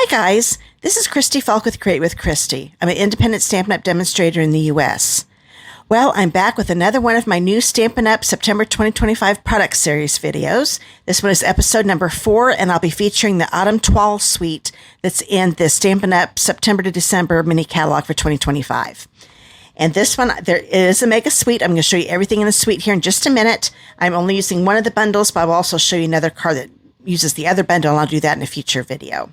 Hi guys, this is Christy Fulk with Create with Christy. I'm an independent Stampin' Up! Demonstrator in the U.S. Well, I'm back with another one of my new Stampin' Up! September 2025 product series videos. This one is episode number 4, and I'll be featuring the Autumn Toile Suite that's in the Stampin' Up! September to December mini catalog for 2025. And this one, there is a mega suite. I'm going to show you everything in the suite here in just a minute. I'm only using one of the bundles, but I will also show you another card that uses the other bundle, and I'll do that in a future video.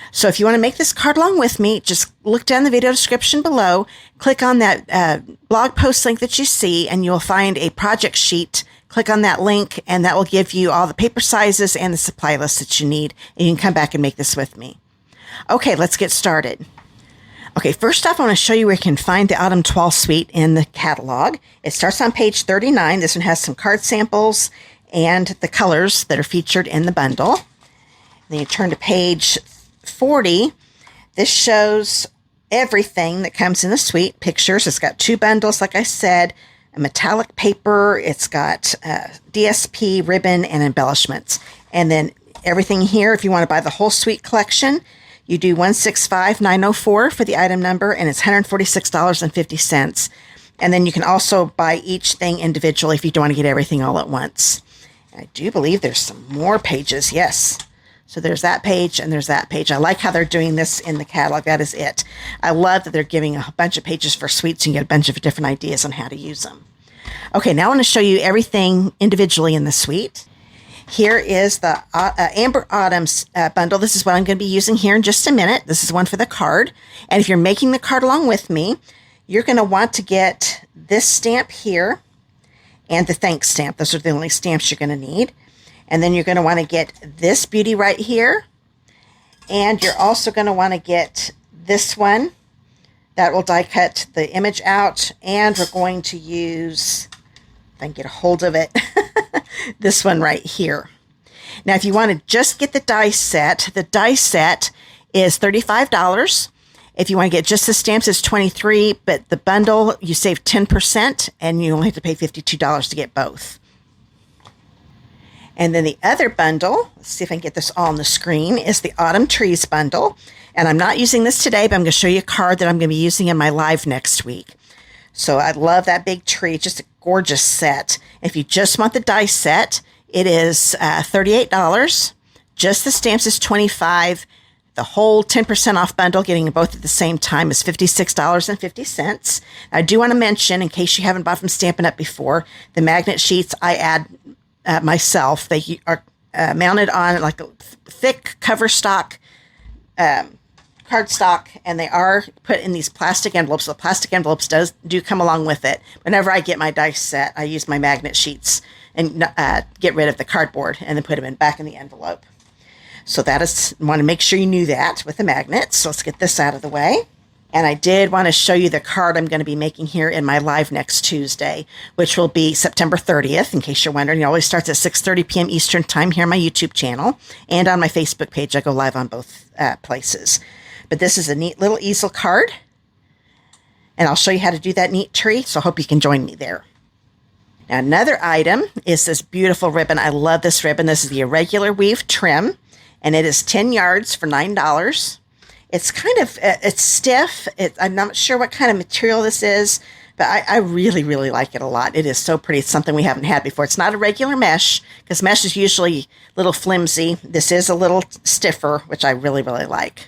So if you want to make this card along with me, just look down the video description below, click on that blog post link that you see, and you'll find a project sheet. Click on that link, and that will give you all the paper sizes and the supply list that you need, and you can come back and make this with me. Okay, let's get started. Okay, first off, I want to show you where you can find the Autumn Toile Suite in the catalog. It starts on page 39. This one has some card samples and the colors that are featured in the bundle. Then you turn to page 40. This shows everything that comes in the suite. Pictures. It's got 2 bundles, like I said, a metallic paper. It's got DSP, ribbon, and embellishments. And then everything here, if you want to buy the whole suite collection, you do $165,904 for the item number, and it's $146.50. And then you can also buy each thing individually if you don't want to get everything all at once. I do believe there's some more pages. Yes. So there's that page and there's that page. I like how they're doing this in the catalog. That is it. I love that they're giving a bunch of pages for suites and you get a bunch of different ideas on how to use them. Okay, now I want to show you everything individually in the suite. Here is the Amber Autumn's bundle. This is what I'm going to be using here in just a minute. This is one for the card. And if you're making the card along with me, you're going to want to get this stamp here and the thanks stamp. Those are the only stamps you're going to need. And then you're going to want to get this beauty right here. And you're also going to want to get this one. That will die cut the image out. And we're going to use, if I can get a hold of it, this one right here. Now, if you want to just get the die set is $35. If you want to get just the stamps, it's $23. But the bundle, you save 10%, and you only have to pay $52 to get both. And then the other bundle, let's see if I can get this all on the screen, is the Autumn Trees bundle. And I'm not using this today, but I'm going to show you a card that I'm going to be using in my live next week. So I love that big tree, just a gorgeous set. If you just want the die set, it is $38. Just the stamps is $25. The whole 10% off bundle, getting both at the same time, is $56.50. I do want to mention, in case you haven't bought from Stampin' Up! Before, the magnet sheets I add myself. They are mounted on like a thick cover stock, cardstock, and they are put in these plastic envelopes. The plastic envelopes do come along with it. Whenever I get my dice set, I use my magnet sheets and get rid of the cardboard and then put them back in the envelope. So that is, want to make sure you knew that with the magnets. So let's get this out of the way. And I did want to show you the card I'm going to be making here in my live next Tuesday, which will be September 30th, in case you're wondering. It always starts at 6:30 p.m. Eastern Time here on my YouTube channel. And on my Facebook page, I go live on both places. But this is a neat little easel card. And I'll show you how to do that neat tree, so I hope you can join me there. Now, another item is this beautiful ribbon. I love this ribbon. This is the irregular weave trim, and it is 10 yards for $9. It's kind of, it's stiff. I'm not sure what kind of material this is, but I really, really like it a lot. It is so pretty. It's something we haven't had before. It's not a regular mesh, because mesh is usually a little flimsy. This is a little stiffer, which I really, really like.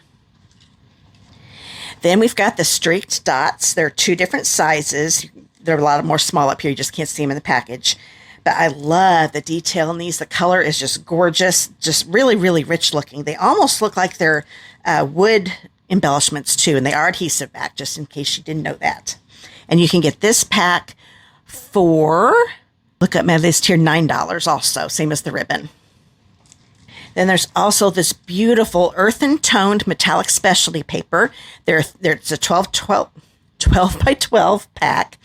Then we've got the streaked dots. There are 2 different sizes. There are a lot more small up here. You just can't see them in the package. But I love the detail in these. The color is just gorgeous, just really, really rich looking. They almost look like they're wood embellishments too, and they are adhesive back, just in case you didn't know that. And you can get this pack for, look at my list here, $9 also, same as the ribbon. Then there's also this beautiful earthen toned metallic specialty paper. It's a 12 by 12 pack.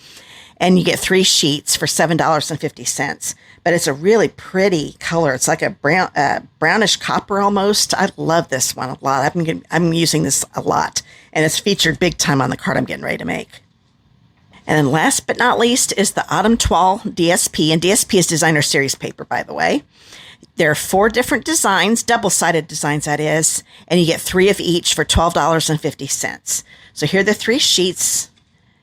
And you get 3 sheets for $7.50. But it's a really pretty color. It's like a brownish copper almost. I love this one a lot. I'm using this a lot. And it's featured big time on the card I'm getting ready to make. And then last but not least is the Autumn Toile DSP. And DSP is Designer Series paper, by the way. There are 4 different designs, double-sided designs that is, and you get 3 of each for $12.50. So here are the 3 sheets,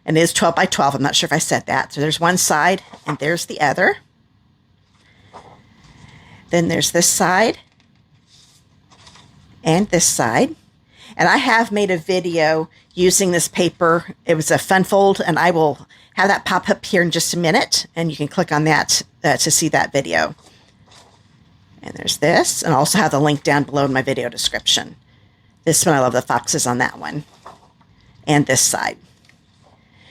and it is 12 by 12. I'm not sure if I said that. So there's one side, and there's the other. Then there's this side, and this side. And I have made a video using this paper. It was a fun fold, and I will have that pop up here in just a minute, and you can click on that to see that video. And there's this, and I also have the link down below in my video description. This one, I love the foxes on that one. And this side.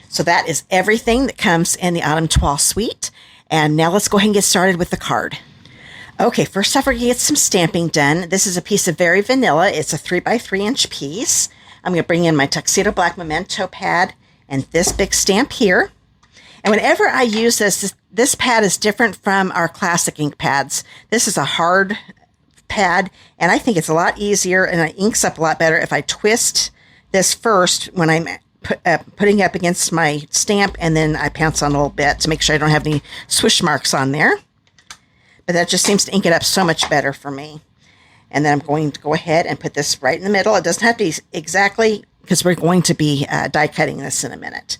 So that is everything that comes in the Autumn Toile Suite. And now let's go ahead and get started with the card. Okay, first off, we're going to get some stamping done. This is a piece of Very Vanilla. It's a 3 by 3 inch piece. I'm going to bring in my Tuxedo Black Memento pad and this big stamp here. And whenever I use this pad is different from our classic ink pads. This is a hard pad, and I think it's a lot easier and it inks up a lot better if I twist this first when I'm putting it up against my stamp, and then I pounce on a little bit to make sure I don't have any swish marks on there. But that just seems to ink it up so much better for me. And then I'm going to go ahead and put this right in the middle. It doesn't have to be exactly, because we're going to be die cutting this in a minute.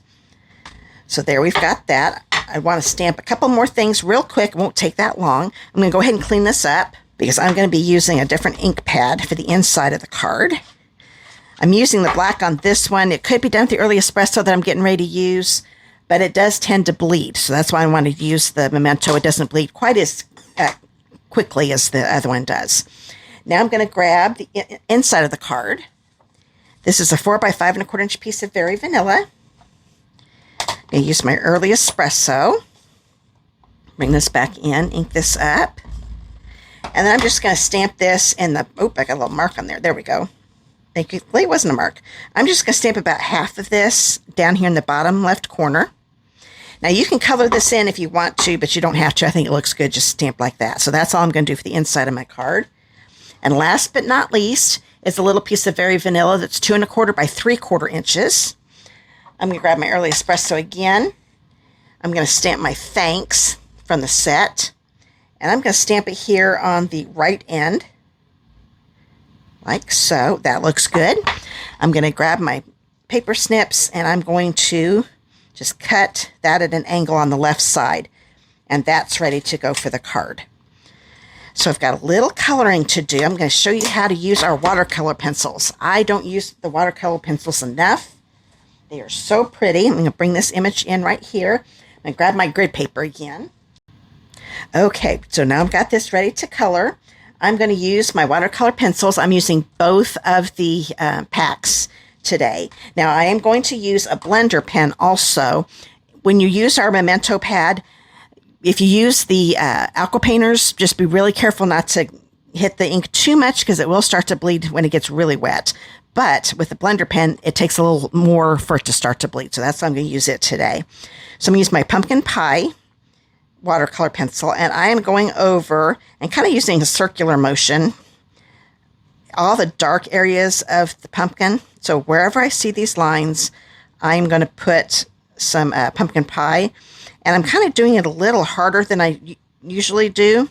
So there we've got that. I want to stamp a couple more things real quick. It won't take that long. I'm going to go ahead and clean this up because I'm going to be using a different ink pad for the inside of the card. I'm using the black on this one. It could be done with the early espresso that I'm getting ready to use, but it does tend to bleed. So that's why I wanted to use the Memento. It doesn't bleed quite as quickly as the other one does. Now I'm going to grab the inside of the card. This is a 4 by 5 1/4 inch piece of Very Vanilla. I'm going to use my early espresso. Bring this back in, ink this up. And then I'm just going to stamp this in the, oh, I got a little mark on there. There we go. Thank you. It wasn't a mark. I'm just going to stamp about half of this down here in the bottom left corner. Now you can color this in if you want to, but you don't have to. I think it looks good just stamped like that. So that's all I'm going to do for the inside of my card. And last but not least is a little piece of Very Vanilla that's 2 1/4 by 3/4 inches. I'm going to grab my early espresso again. I'm going to stamp my thanks from the set. And I'm going to stamp it here on the right end. Like so. That looks good. I'm going to grab my paper snips and I'm going to just cut that at an angle on the left side. And that's ready to go for the card. So I've got a little coloring to do. I'm going to show you how to use our watercolor pencils. I don't use the watercolor pencils enough. They are so pretty. I'm going to bring this image in right here. I'm going to grab my grid paper again. Okay, so now I've got this ready to color. I'm going to use my watercolor pencils. I'm using both of the packs today. Now I am going to use a blender pen also. When you use our Memento pad, if you use the aqua painters, just be really careful not to hit the ink too much because it will start to bleed when it gets really wet. But with the blender pen, it takes a little more for it to start to bleed. So that's why I'm going to use it today. So I'm going to use my pumpkin pie watercolor pencil, and I am going over and kind of using a circular motion all the dark areas of the pumpkin. So wherever I see these lines, I'm going to put some pumpkin pie. And I'm kind of doing it a little harder than I usually do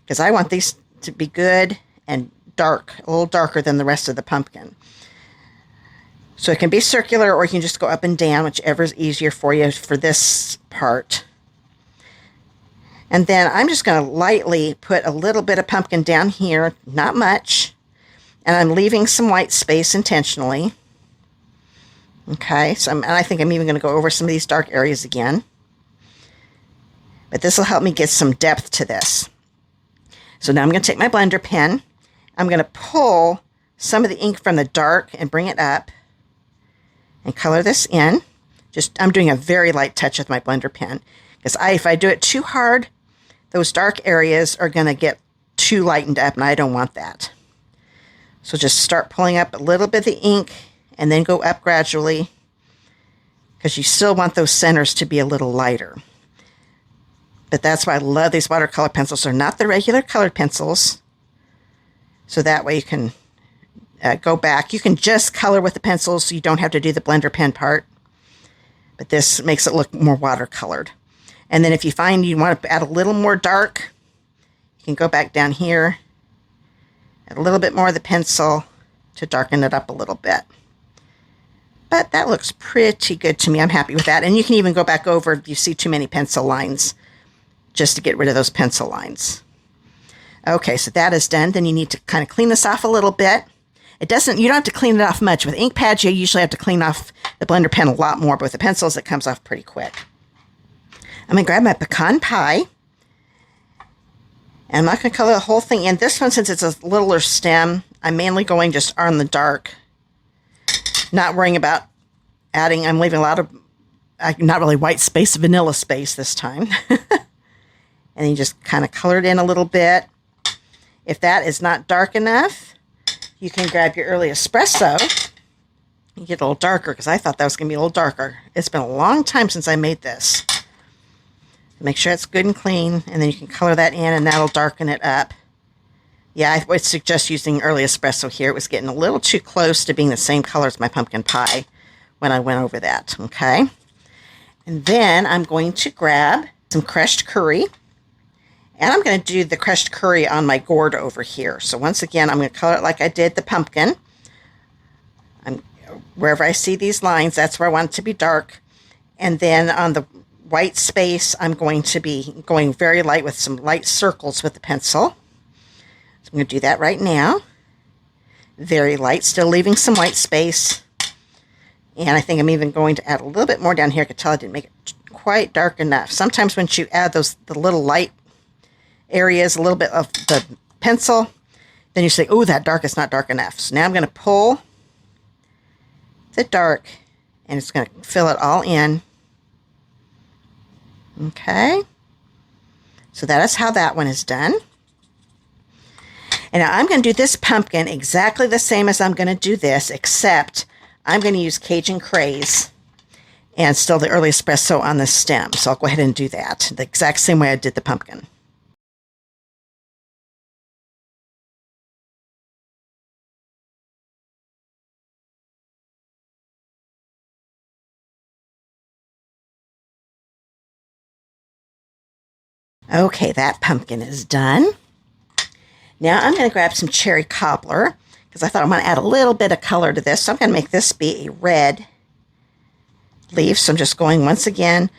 because I want these to be good and dark, a little darker than the rest of the pumpkin. So it can be circular or you can just go up and down, whichever is easier for you for this part. And then I'm just going to lightly put a little bit of pumpkin down here, not much. And I'm leaving some white space intentionally. Okay, so and I think I'm even going to go over some of these dark areas again. But this will help me get some depth to this. So now I'm going to take my blender pen. I'm going to pull some of the ink from the dark and bring it up and color this in. I'm doing a very light touch with my blender pen because if I do it too hard, those dark areas are going to get too lightened up and I don't want that. So just start pulling up a little bit of the ink and then go up gradually because you still want those centers to be a little lighter. But that's why I love these watercolor pencils. They're not the regular colored pencils. So that way you can go back. You can just color with the pencils so you don't have to do the blender pen part. But this makes it look more watercolored. And then if you find you want to add a little more dark, you You can go back down here, add a little bit more of the pencil to darken it up a little bit. But that looks pretty good to me. I'm happy with that. And you can even go back over if you see too many pencil lines, just to get rid of those pencil lines. Okay, so that is done. Then you need to kind of clean this off a little bit. You don't have to clean it off much. With ink pads, you usually have to clean off the blender pen a lot more, but with the pencils, it comes off pretty quick. I'm going to grab my pecan pie. And I'm not going to color the whole thing in. This one, since it's a littler stem, I'm mainly going just on the dark. Not worrying about adding, I'm leaving a lot of, not really white space, vanilla space this time. And you just kind of color it in a little bit. If that is not dark enough, you can grab your early espresso and get a little darker, because I thought that was going to be a little darker. It's been a long time since I made this. Make sure it's good and clean, and then you can color that in, and that'll darken it up. Yeah, I would suggest using early espresso here. It was getting a little too close to being the same color as my pumpkin pie when I went over that, okay? And then I'm going to grab some crushed curry, and I'm going to do the crushed curry on my gourd over here. So once again, I'm going to color it like I did the pumpkin. Wherever I see these lines, that's where I want it to be dark. And then on the white space, I'm going to be going very light with some light circles with the pencil. So I'm going to do that right now. Very light, still leaving some white space. And I think I'm even going to add a little bit more down here. I could tell I didn't make it quite dark enough. Sometimes when you add the little light areas, a little bit of the pencil, then you say, oh, that dark is not dark enough. So now I'm going to pull the dark, and it's going to fill it all in. Okay, so that is how that one is done. And now I'm going to do this pumpkin exactly the same as I'm going to do this, except I'm going to use Cajun Craze and still the early espresso on the stem. So I'll go ahead and do that the exact same way I did the pumpkin. Okay, that pumpkin is done. Now I'm going to grab some cherry cobbler, because I thought I want to add a little bit of color to this. So I'm going to make this be a red leaf. So I'm just going, once again,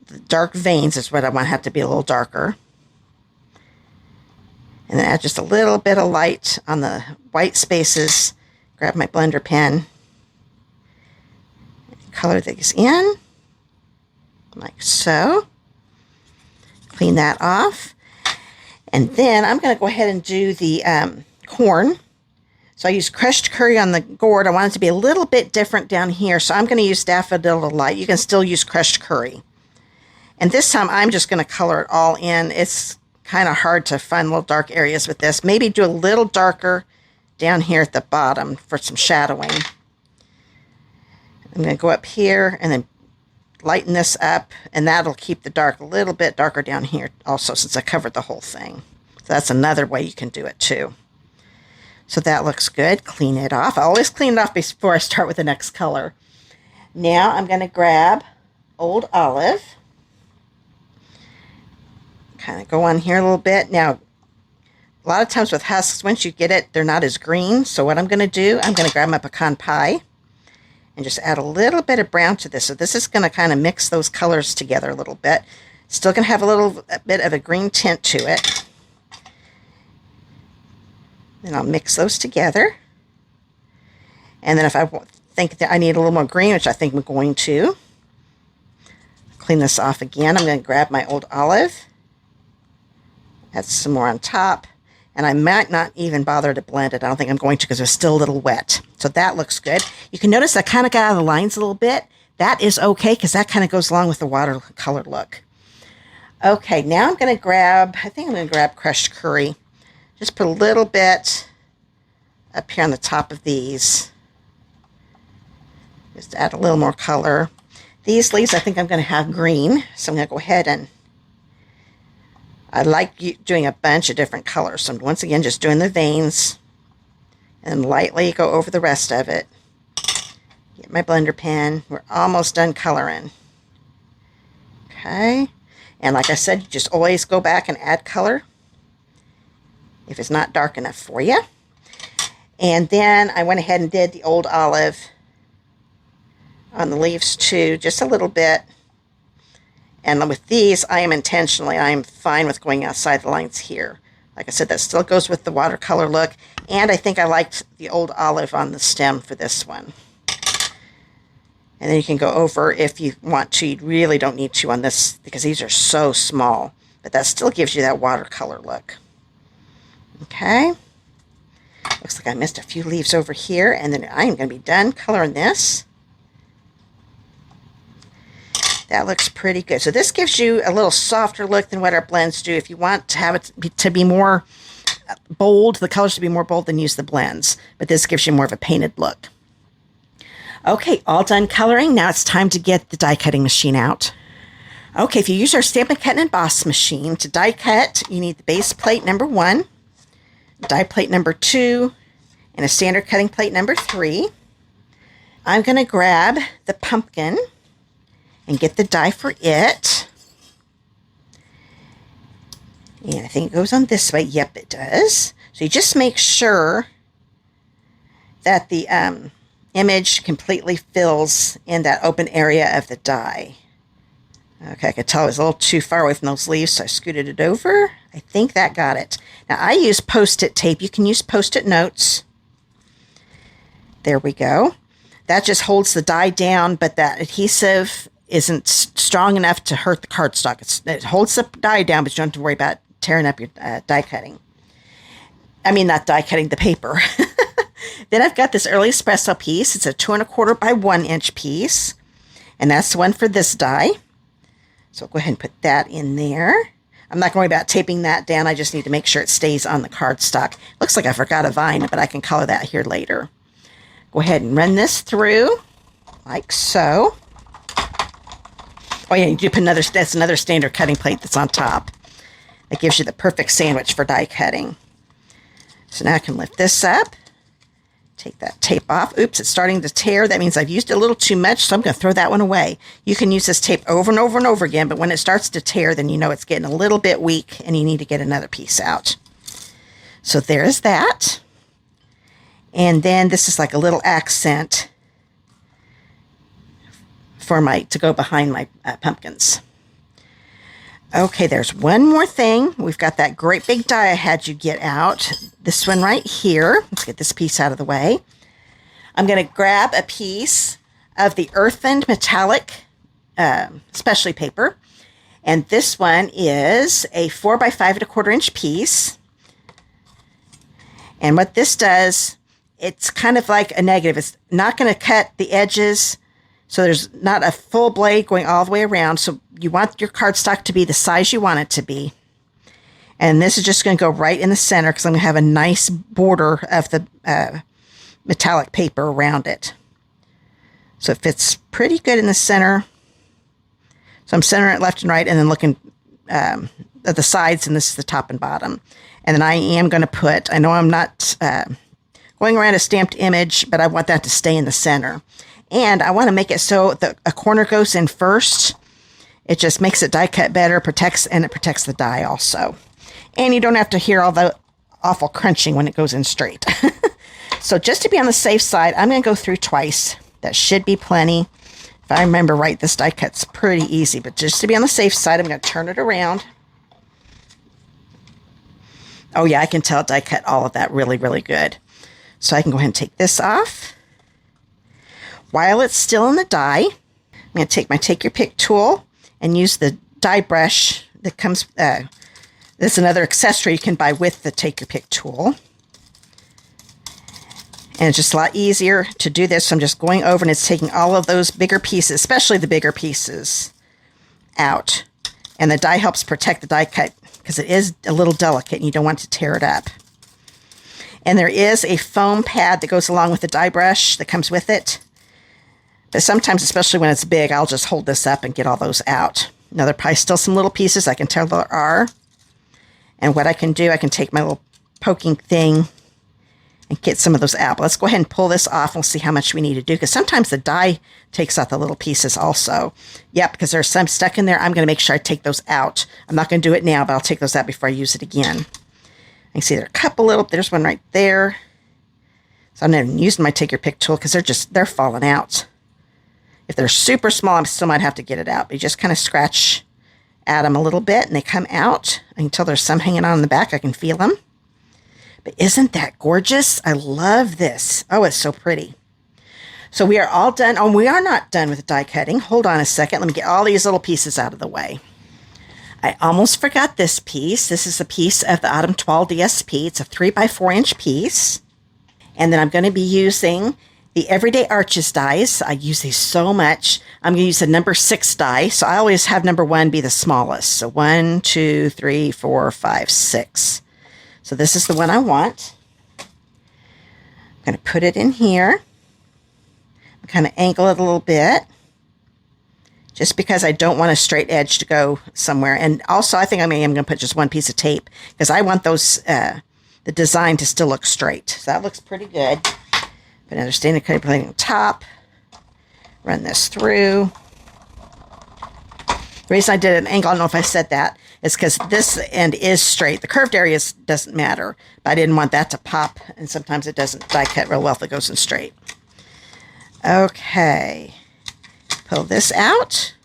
the dark veins is what I want to have to be a little darker. And then add just a little bit of light on the white spaces. Grab my blender pen. Color these in, like so. Clean that off. And then I'm going to go ahead and do the corn. So I used crushed curry on the gourd. I want it to be a little bit different down here. So I'm going to use Daffodil Delight. You can still use crushed curry. And this time I'm just going to color it all in. It's kind of hard to find little dark areas with this. Maybe do a little darker down here at the bottom for some shadowing. I'm going to go up here and then lighten this up, and that'll keep the dark a little bit darker down here also, since I covered the whole thing. So that's another way you can do it too. So that looks good. Clean it off. I always clean it off before I start with the next color. Now I'm going to grab Old Olive. Kind of go on here a little bit. Now, a lot of times with husks, once you get it, they're not as green. So what I'm going to do, I'm going to grab my pecan pie and just add a little bit of brown to this. So this is going to kind of mix those colors together a little bit. Still going to have a little bit of a green tint to it. Then I'll mix those together. And then if I think that I need a little more green, which I think I'm going to, clean this off again. I'm going to grab my Old Olive, add some more on top. And I might not even bother to blend it. I don't think I'm going to, because it's still a little wet. So that looks good. You can notice I kind of got out of the lines a little bit. That is okay, because that kind of goes along with the watercolor look. Okay, now I'm going to grab, I think I'm going to grab crushed curry. Just put a little bit up here on the top of these. Just add a little more color. These leaves I think I'm going to have green. So I'm going to go ahead and I like doing a bunch of different colors. So once again, just doing the veins and lightly go over the rest of it. Get my blender pen. We're almost done coloring. Okay. And like I said, you just always go back and add color if it's not dark enough for you. And then I went ahead and did the old olive on the leaves too, just a little bit. And with these, I am fine with going outside the lines here. Like I said, that still goes with the watercolor look. And I think I liked the old olive on the stem for this one. And then you can go over if you want to. You really don't need to on this because these are so small. But that still gives you that watercolor look. Okay. Looks like I missed a few leaves over here. And then I am going to be done coloring this. That looks pretty good. So this gives you a little softer look than what our blends do. If you want to have it to be more bold, the colors to be more bold, then use the blends. But this gives you more of a painted look. Okay, all done coloring. Now it's time to get the die cutting machine out. Okay, if you use our Stampin' Cut and Emboss machine to die cut, you need the base plate number 1, die plate number 2, and a standard cutting plate number 3. I'm going to grab the pumpkin and get the die for it. And I think it goes on this way. Yep, it does. So you just make sure that the image completely fills in that open area of the die. Okay, I could tell it was a little too far away from those leaves, so I scooted it over. I think that got it. Now, I use Post-it tape. You can use Post-it notes. There we go. That just holds the die down, but that adhesive isn't strong enough to hurt the cardstock. It holds the die down, but you don't have to worry about tearing up your die cutting. I mean, not die cutting, the paper. Then I've got this early espresso piece. It's a 2 1/4 by 1 inch piece. And that's the one for this die. So I'll go ahead and put that in there. I'm not going to worry about taping that down. I just need to make sure it stays on the cardstock. Looks like I forgot a vine, but I can color that here later. Go ahead and run this through like so. Oh yeah, you do put that's another standard cutting plate that's on top. That gives you the perfect sandwich for die cutting. So now I can lift this up. Take that tape off. Oops, it's starting to tear. That means I've used it a little too much, so I'm going to throw that one away. You can use this tape over and over and over again, but when it starts to tear, then you know it's getting a little bit weak and you need to get another piece out. So there's that. And then this is like a little accent for to go behind my pumpkins. Okay, there's one more thing. We've got that great big die I had you get out. This one right here. Let's get this piece out of the way. I'm going to grab a piece of the earthened metallic specialty paper. And this one is a 4 by 5 1/4 inch piece. And what this does, it's kind of like a negative. It's not going to cut the edges, so there's not a full blade going all the way around. So you want your cardstock to be the size you want it to be. And this is just going to go right in the center because I'm going to have a nice border of the metallic paper around it. So it fits pretty good in the center. So I'm centering it left and right and then looking at the sides, and this is the top and bottom. And then I am going to put, I know I'm not going around a stamped image, but I want that to stay in the center. And I want to make it so that a corner goes in first. It just makes it die cut better, it protects the die also. And you don't have to hear all the awful crunching when it goes in straight. So just to be on the safe side, I'm going to go through twice. That should be plenty. If I remember right, this die cut's pretty easy, but just to be on the safe side, I'm going to turn it around. Oh yeah, I can tell it die cut all of that really, really good. So I can go ahead and take this off. While it's still in the die, I'm going to take my Take Your Pick tool and use the die brush that comes, that's another accessory you can buy with the Take Your Pick tool. And it's just a lot easier to do this. So I'm just going over and it's taking all of those bigger pieces, especially the bigger pieces, out. And the die helps protect the die cut because it is a little delicate and you don't want to tear it up. And there is a foam pad that goes along with the die brush that comes with it. But sometimes, especially when it's big, I'll just hold this up and get all those out. Now, there are probably still some little pieces. I can tell there are. And what I can do, I can take my little poking thing and get some of those out. But let's go ahead and pull this off and we'll see how much we need to do. Because sometimes the die takes out the little pieces also. Yep, because there's some stuck in there. I'm going to make sure I take those out. I'm not going to do it now, but I'll take those out before I use it again. You can see there are a couple little, there's one right there. So I'm not even using my take your pick tool because they're falling out. If they're super small, I still might have to get it out. But you just kind of scratch at them a little bit and they come out. I can tell there's some hanging on in the back. I can feel them. But isn't that gorgeous? I love this. Oh, it's so pretty. So we are all done. Oh, we are not done with die cutting. Hold on a second. Let me get all these little pieces out of the way. I almost forgot this piece. This is a piece of the Autumn Toile DSP. It's a 3x4 inch piece. And then I'm going to be using the Everyday Arches dies. I use these so much. I'm going to use the number 6 die. So I always have number 1 be the smallest. So 1, 2, 3, 4, 5, 6. So this is the one I want. I'm going to put it in here. Kind of angle it a little bit. Just because I don't want a straight edge to go somewhere. And also I think I'm going to put just one piece of tape because I want those the design to still look straight. So that looks pretty good. Put another standard cutting plate on top. Run this through. The reason I did an angle, I don't know if I said that, is because this end is straight. The curved areas doesn't matter, but I didn't want that to pop, and sometimes it doesn't die cut real well if it goes in straight. Okay. Pull this out.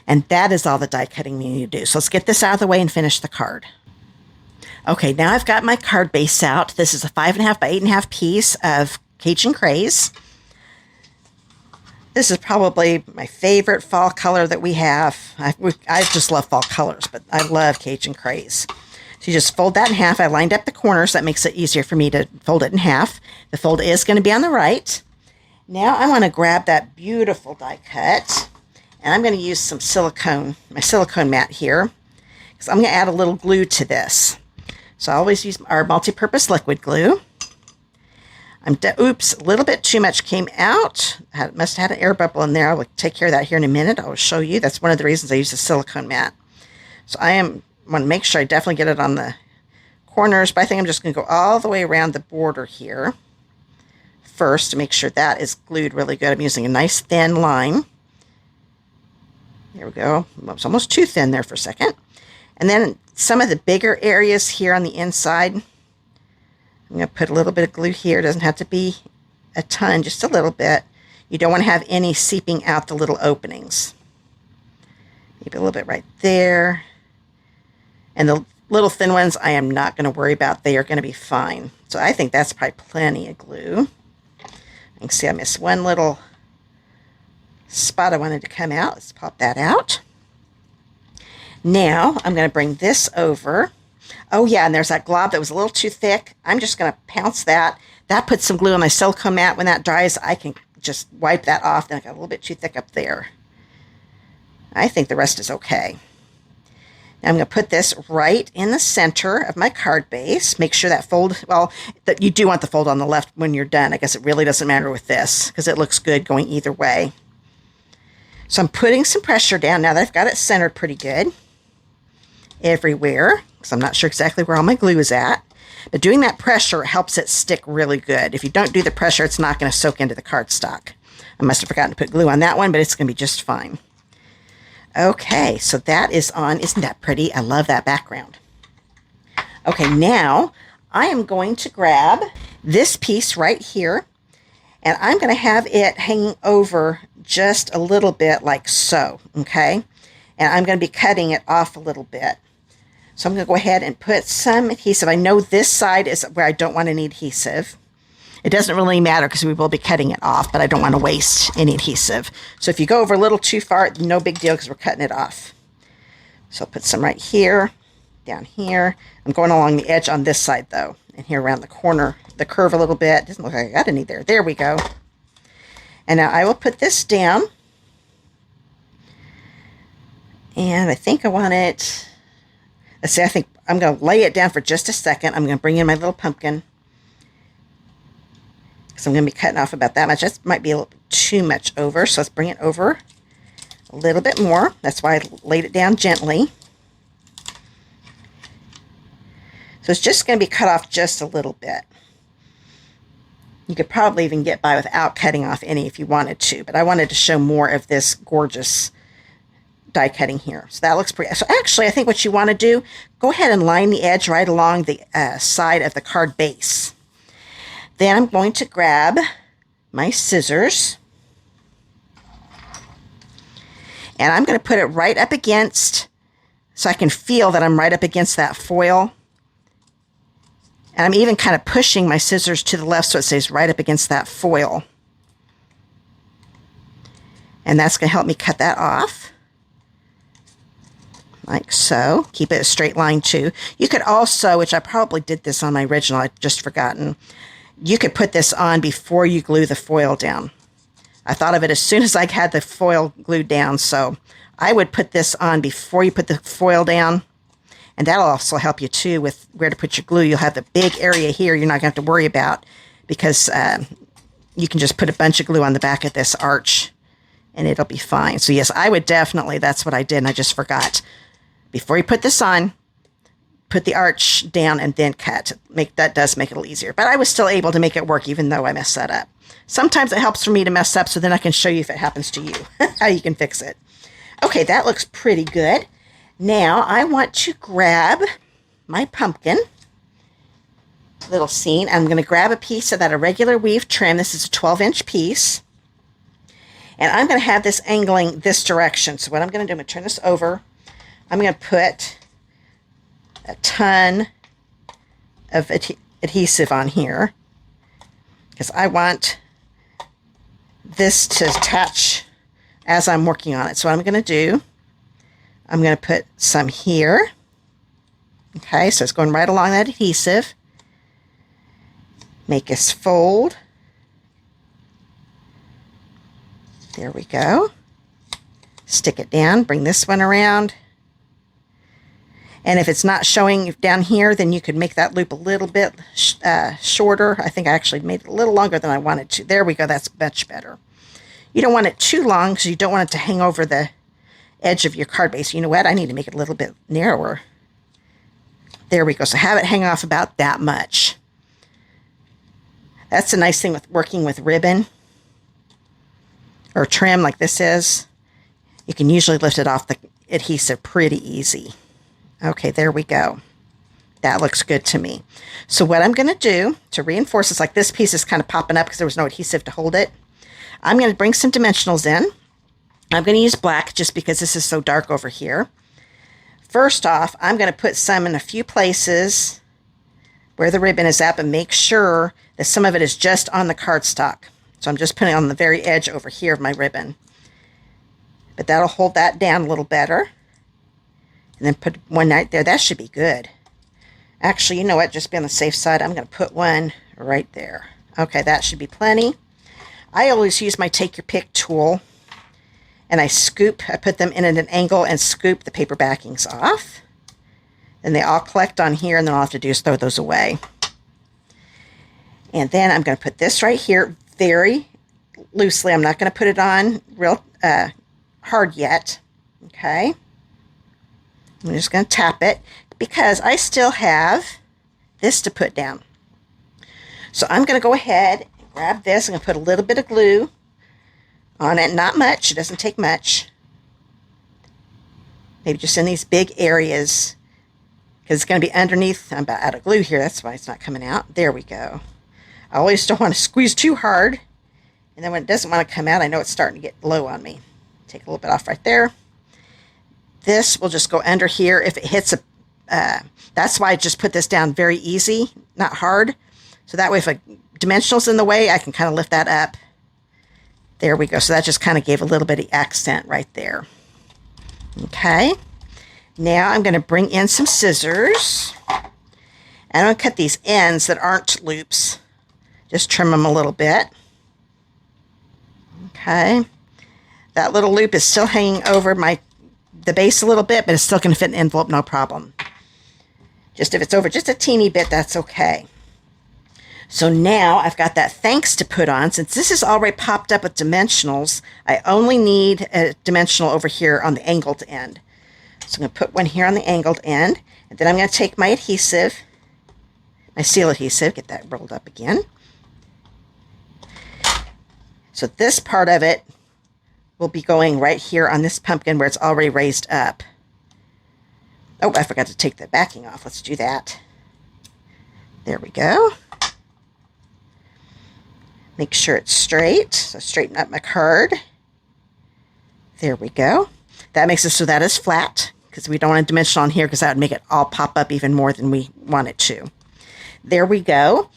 And that is all the die cutting we need to do. So let's get this out of the way and finish the card. Okay, now I've got my card base out. This is a 5.5 by 8.5 piece of Cajun Craze. This is probably my favorite fall color that we have. I just love fall colors, but I love Cajun Craze. So you just fold that in half. I lined up the corners. That makes it easier for me to fold it in half. The fold is going to be on the right. Now I want to grab that beautiful die cut, and I'm going to use some silicone, my silicone mat here, because I'm going to add a little glue to this. So I always use our multi-purpose liquid glue. Oops, a little bit too much came out. Must have had an air bubble in there. I will take care of that here in a minute. I will show you. That's one of the reasons I use a silicone mat. So I want to make sure I definitely get it on the corners, but I think I'm just going to go all the way around the border here first to make sure that is glued really good. I'm using a nice thin line. There we go. It was almost too thin there for a second. And then some of the bigger areas here on the inside, I'm going to put a little bit of glue here. It doesn't have to be a ton, just a little bit. You don't want to have any seeping out the little openings. Maybe a little bit right there. And the little thin ones I am not going to worry about. They are going to be fine. So I think that's probably plenty of glue. You can see I missed one little spot I wanted to come out. Let's pop that out. Now I'm going to bring this over. Oh yeah, and there's that glob that was a little too thick. I'm just going to pounce that. That puts some glue on my silicone mat. When that dries, I can just wipe that off. Then I got a little bit too thick up there. I think the rest is okay. Now I'm going to put this right in the center of my card base. Make sure that fold, well, that you do want the fold on the left when you're done. I guess it really doesn't matter with this because it looks good going either way. So I'm putting some pressure down now that I've got it centered pretty good everywhere, because I'm not sure exactly where all my glue is at. But doing that pressure helps it stick really good. If you don't do the pressure, it's not going to soak into the cardstock. I must have forgotten to put glue on that one, but it's going to be just fine. Okay, so that is on. Isn't that pretty? I love that background. Okay, now I am going to grab this piece right here, and I'm going to have it hanging over just a little bit like so, okay? And I'm going to be cutting it off a little bit. So I'm going to go ahead and put some adhesive. I know this side is where I don't want any adhesive. It doesn't really matter because we will be cutting it off, but I don't want to waste any adhesive. So if you go over a little too far, no big deal because we're cutting it off. So I'll put some right here, down here. I'm going along the edge on this side though, and here around the corner, the curve a little bit. Doesn't look like I got any there. There we go. And now I will put this down. And I think I want it, let's see, I think I'm going to lay it down for just a second. I'm going to bring in my little pumpkin. Because I'm going to be cutting off about that much. That might be a little bit too much over. So let's bring it over a little bit more. That's why I laid it down gently. So it's just going to be cut off just a little bit. You could probably even get by without cutting off any if you wanted to. But I wanted to show more of this gorgeous die cutting here. So that looks pretty. So actually, I think what you want to do, go ahead and line the edge right along the side of the card base. Then I'm going to grab my scissors, and I'm going to put it right up against, so I can feel that I'm right up against that foil. And I'm even kind of pushing my scissors to the left so it stays right up against that foil. And that's going to help me cut that off. Like so. Keep it a straight line too. You could also, which I probably did this on my original, I'd just forgotten, you could put this on before you glue the foil down. I thought of it as soon as I had the foil glued down, so I would put this on before you put the foil down. And that'll also help you too with where to put your glue. You'll have the big area here you're not going to have to worry about, because you can just put a bunch of glue on the back of this arch and it'll be fine. So yes, I would definitely, that's what I did and I just forgot. Before you put this on, put the arch down and then cut. That does make it a little easier. But I was still able to make it work even though I messed that up. Sometimes it helps for me to mess up so then I can show you if it happens to you, how you can fix it. Okay, that looks pretty good. Now I want to grab my pumpkin little scene. I'm going to grab a piece of that irregular weave trim. This is a 12-inch piece. And I'm going to have this angling this direction. So what I'm going to do, I'm going to turn this over. I'm going to put a ton of adhesive on here because I want this to attach as I'm working on it. So what I'm going to do, I'm going to put some here. Okay, so it's going right along that adhesive. Make us fold. There we go. Stick it down, bring this one around. And if it's not showing down here, then you could make that loop a little bit shorter. I think I actually made it a little longer than I wanted to. There we go, that's much better. You don't want it too long because you don't want it to hang over the edge of your card base. You know what? I need to make it a little bit narrower. There we go. So have it hang off about that much. That's the nice thing with working with ribbon or trim like this is. You can usually lift it off the adhesive pretty easy. Okay, there we go. That looks good to me. So what I'm going to do to reinforce this, like this piece is kind of popping up because there was no adhesive to hold it. I'm going to bring some dimensionals in. I'm going to use black just because this is so dark over here. First off, I'm going to put some in a few places where the ribbon is at, and make sure that some of it is just on the cardstock. So I'm just putting it on the very edge over here of my ribbon. But that'll hold that down a little better. And then put one right there. That should be good. Actually, you know what? Just be on the safe side. I'm going to put one right there. Okay, that should be plenty. I always use my Take Your Pick tool. And I put them in at an angle and scoop the paper backings off. And they all collect on here, and then all I have to do is throw those away. And then I'm going to put this right here very loosely. I'm not going to put it on real hard yet. Okay. I'm just going to tap it because I still have this to put down. So I'm going to go ahead and grab this. I'm going to put a little bit of glue on it. Not much. It doesn't take much. Maybe just in these big areas because it's going to be underneath. I'm about out of glue here. That's why it's not coming out. There we go. I always don't want to squeeze too hard. And then when it doesn't want to come out, I know it's starting to get low on me. Take a little bit off right there. This will just go under here. If it hits that's why I just put this down very easy, not hard. So that way if a dimensional's in the way, I can kind of lift that up. There we go. So that just kind of gave a little bit of accent right there. Okay. Now I'm going to bring in some scissors. And I'm going to cut these ends that aren't loops. Just trim them a little bit. Okay. That little loop is still hanging over the base a little bit, but it's still going to fit an envelope, no problem. Just if it's over just a teeny bit, that's okay. So now I've got that thanks to put on. Since this is already popped up with dimensionals, I only need a dimensional over here on the angled end. So I'm going to put one here on the angled end, and then I'm going to take my adhesive, my seal adhesive, get that rolled up again. So this part of it will be going right here on this pumpkin where it's already raised up. Oh, I forgot to take the backing off. Let's do that. There we go. Make sure it's straight. So straighten up my card. There we go. That makes it so that is flat, because we don't want a dimension on here because that would make it all pop up even more than we want it to. There we go.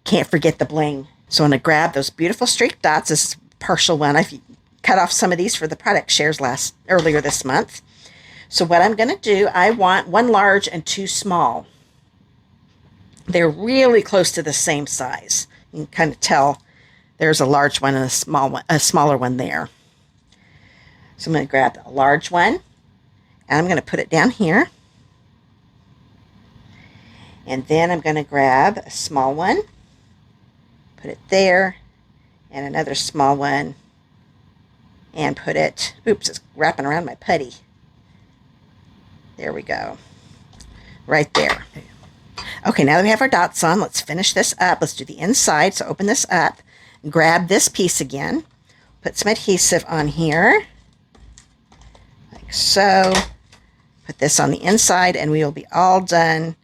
Can't forget the bling. So I'm going to grab those beautiful streak dots. This is a partial one. I've cut off some of these for the product shares earlier this month. So what I'm going to do, I want 1 large and 2 small. They're really close to the same size. You can kind of tell there's a large one and a smaller one there. So I'm going to grab a large one, and I'm going to put it down here. And then I'm going to grab a small one, put it there, and another small one, and put it, oops, it's wrapping around my putty. There we go. Right there. Okay, now that we have our dots on, let's finish this up. Let's do the inside. So open this up, grab this piece again, put some adhesive on here, like so. Put this on the inside, and we will be all done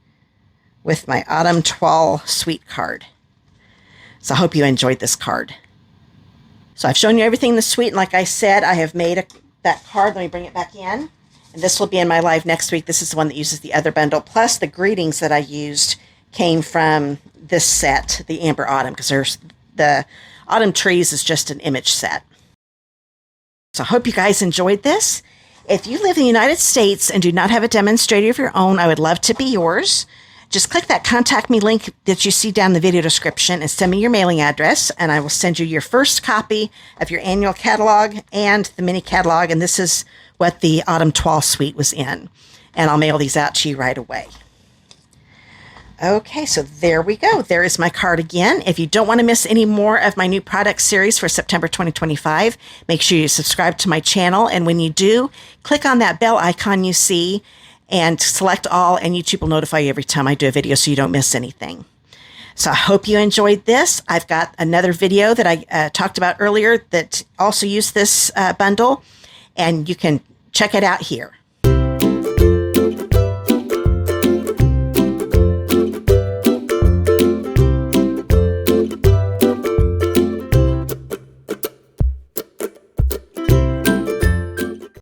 with my Autumn Toile Suite card. So I hope you enjoyed this card. So I've shown you everything in the suite, and like I said, I have made that card. Let me bring it back in. And this will be in my live next week. This is the one that uses the other bundle. Plus the greetings that I used came from this set, the Amber Autumn, because the Autumn Trees is just an image set. So I hope you guys enjoyed this. If you live in the United States and do not have a demonstrator of your own, I would love to be yours. Just click that contact me link that you see down in the video description and send me your mailing address, and I will send you your first copy of your annual catalog and the mini catalog. And this is what the Autumn Toile Suite was in. And I'll mail these out to you right away. Okay, so there we go. There is my card again. If you don't want to miss any more of my new product series for September 2025, make sure you subscribe to my channel. And when you do, click on that bell icon you see and select all, and YouTube will notify you every time I do a video so you don't miss anything. So I hope you enjoyed this. I've got another video that I talked about earlier that also used this bundle, and you can check it out here.